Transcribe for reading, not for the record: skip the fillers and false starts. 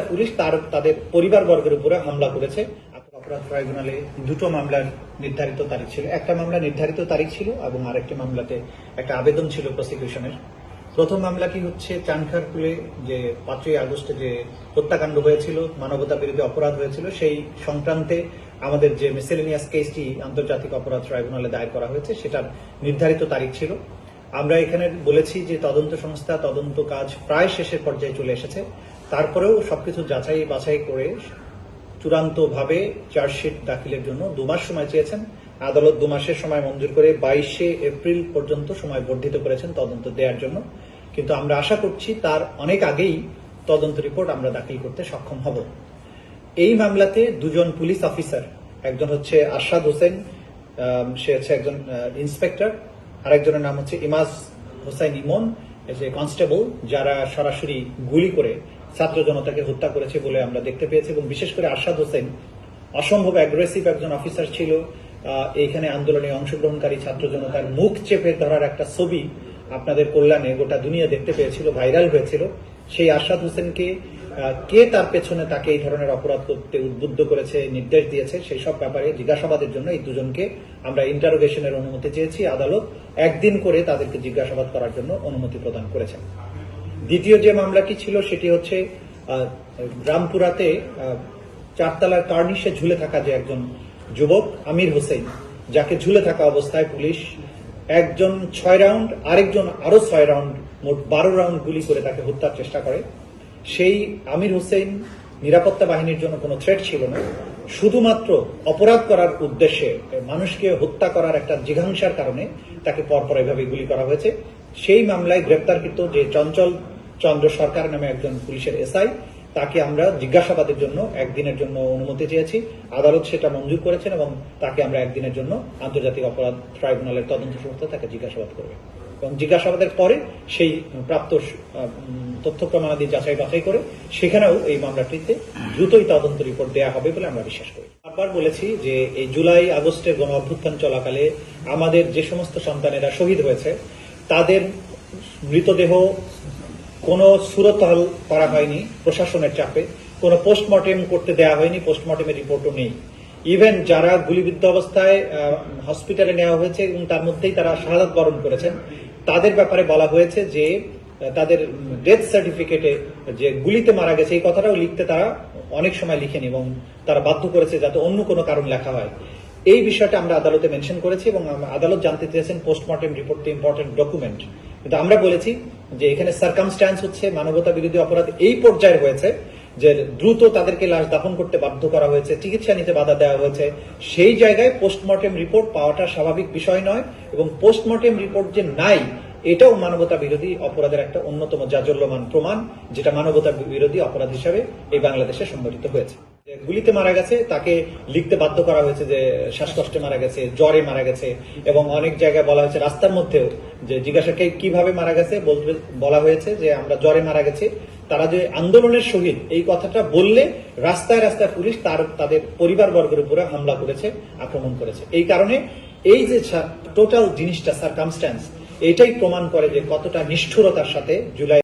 Police তাদের পরিবারবর্গের উপরে হামলা করেছে। অপরাধ ট্রাইব্যুনালে দুটো মামলার নির্ধারিত তারিখ ছিল, একটা মামলা নির্ধারিত তারিখ ছিল এবং আরেকটি মামলাতে একটা আবেদন ছিল প্রসিকিউশনের। প্রথম মামলাটি হচ্ছে চানখারপুলে যে 5ই আগস্টে যে হত্যাকাণ্ড হয়েছিল, মানবতা বিরোধী অপরাধ হয়েছিল, সেই সংক্রান্তে আমাদের যে মিসেলেনিয়াস কেসটি আন্তর্জাতিক অপরাধ ট্রাইব্যুনালে দায়ের করা হয়েছে সেটার নির্ধারিত তারিখ ছিল। আমরা এখানে বলেছি যে তদন্ত সংস্থা তদন্ত কাজ প্রায় শেষের পর্যায়ে চলে এসেছে, তারপরেও সবকিছু যাচাই বাছাই করে চূড়ান্তভাবে চার্জশিট দাখিলের জন্য 2 মাস সময় চেয়েছেন। আদালত 2 মাসের সময় মঞ্জুর করে 22শে এপ্রিল পর্যন্ত সময় বর্ধিত করেছেন তদন্ত দেওয়ার জন্য। কিন্তু আমরা আশা করছি তার অনেক আগেই তদন্ত রিপোর্ট আমরা দাখিল করতে সক্ষম হব। এই মামলাতে 2 জন পুলিশ অফিসার, একজন হচ্ছে আরশাদ হোসেন, সে হচ্ছে একজন ইন্সপেক্টর, আরেকজনের নাম হচ্ছে ইমাজ হোসাইন ইমন, যে কনস্টেবল, যারা সরাসরি গুলি করে ছাত্র জনতাকে হত্যা করেছে বলে আমরা দেখতে পেয়েছি। এবং বিশেষ করে আরশাদ হোসেন অসম্ভব অ্যাগ্রেসিভ একজন অফিসার ছিল। এইখানে আন্দোলনে অংশগ্রহণকারী ছাত্র জনতার মুখ চেপে ধরার একটা ছবি আপনাদের কল্যাণে গোটা দুনিয়া দেখতে পেয়েছিল, ভাইরাল হয়েছিল। সেই আরশাদ হোসেনকে কে তার পেছনে তাকে এই ধরনের অপরাধ করতে উদ্বুদ্ধ করেছে, নির্দেশ দিয়েছে, সেই সব ব্যাপারে জিজ্ঞাসাবাদের জন্য এই দুজনকে আমরা ইন্টারোগেশনের অনুমতি চেয়েছি। আদালত 1 দিন করে তাদেরকে জিজ্ঞাসাবাদ করার জন্য অনুমতি প্রদান করেছেন। দ্বিতীয় যে মামলাটি ছিল সেটি হচ্ছে রামপুরাতে 4 তলার কার্নিশে ঝুলে থাকা যে একজন যুবক আমির হোসেন, যাকে ঝুলে থাকা অবস্থায় পুলিশ একজন 6 রাউন্ড, আরেকজন আরো 6 রাউন্ড, মোট 12 রাউন্ড গুলি করে তাকে হত্যার চেষ্টা করে। সেই আমির হোসেন নিরাপত্তা বাহিনীর জন্য কোনো থ্রেট ছিল না, শুধুমাত্র অপরাধ করার উদ্দেশ্যে মানুষকে হত্যা করার একটা জিঘাংসার কারণে তাকে পরপর এভাবে গুলি করা হয়েছে। সেই মামলায় গ্রেপ্তারকৃত যে চঞ্চল চন্দ্র সরকার নামে একজন পুলিশের এসআই, তাকে আমরা জিজ্ঞাসাবাদের জন্য 1 দিনের জন্য অনুমতি চেয়েছি। আদালত সেটা মঞ্জুর করেছেন এবং তাকে আমরা 1 দিনের জন্য আন্তর্জাতিক অপরাধ ট্রাইব্যুনালের তদন্ত সংস্থা তাকে জিজ্ঞাসাবাদ করবে এবং জিজ্ঞাসাবাদের পরে সেই প্রাপ্ত তথ্য প্রমাণাদি যাচাই বাছাই করে সেখানেও এই মামলাটিতে দ্রুতই তদন্ত রিপোর্ট দেওয়া হবে বলে আমরা বিশ্বাস করি। বারবার বলেছি যে এই জুলাই আগস্টের গণ অভ্যুত্থান চলাকালে আমাদের যে সমস্ত সন্তানেরা শহীদ হয়েছে তাদের মৃতদেহ কোনো সুরতহাল করা হয়নি প্রশাসনের চাপে, কোনো পোস্টমর্টেম করতে দেওয়া হয়নি, পোস্টমর্টেমের রিপোর্টও নেই। ইভেন যারা গুলিবিদ্ধ অবস্থায় হসপিটালে নেওয়া হয়েছে এবং তার মধ্যেই তারা শাহাদাত বরণ করেছেন, তাদের ব্যাপারে বলা হয়েছে যে তাদের ডেথ সার্টিফিকেটে যে গুলিতে মারা গেছে এই কথাটাও লিখতে তারা অনেক সময় লিখেনি এবং তারা বাধ্য করেছে যাতে অন্য কোনো কারণ লেখা হয়। এই বিষয়টা আমরা আদালতে মেনশন করেছি এবং আদালত জানতে চেয়েছেন পোস্টমর্টেম রিপোর্ট ইম্পর্টেন্ট ডকুমেন্ট, কিন্তু আমরা বলেছি যে এখানে সার্কামস্ট্যান্স হচ্ছে মানবতা বিরোধী অপরাধ এই পর্যায়ে হয়েছে যে দ্রুত তাদেরকে লাশ দাফন করতে বাধ্য করা হয়েছে, চিকিৎসা নিতে বাধা দেওয়া হয়েছে। সেই জায়গায় পোস্টমর্টেম রিপোর্ট পাওয়াটা স্বাভাবিক বিষয় নয় এবং পোস্টমর্টেম রিপোর্ট যে নাই এটাও মানবতা বিরোধী অপরাধের একটা অন্যতম জাজল্যমান প্রমাণ, যেটা মানবতা বিরোধী অপরাধ হিসাবে এই বাংলাদেশে সংগঠিত হয়েছে। গুলিতে মারা গেছে তাকে লিখতে বাধ্য করা হয়েছে যে শ্বাসকষ্টে মারা গেছে, জ্বরে মারা গেছে এবং অনেক জায়গায় বলা হয়েছে রাস্তার মধ্যেও যে জিজ্ঞাসাকে কিভাবে মারা গেছে বলা হয়েছে যে আমরা জ্বরে মারা গেছি। তারা যে আন্দোলনের শহীদ এই কথাটা বললে রাস্তায় রাস্তায় পুলিশ তাদের পরিবারবর্গের উপরে হামলা করেছে, আক্রমণ করেছে। এই কারণে এই যে টোটাল জিনিসটা সার্কামস্ট্যান্স এটাই প্রমাণ করে যে কতটা নিষ্ঠুরতার সাথে জুলাই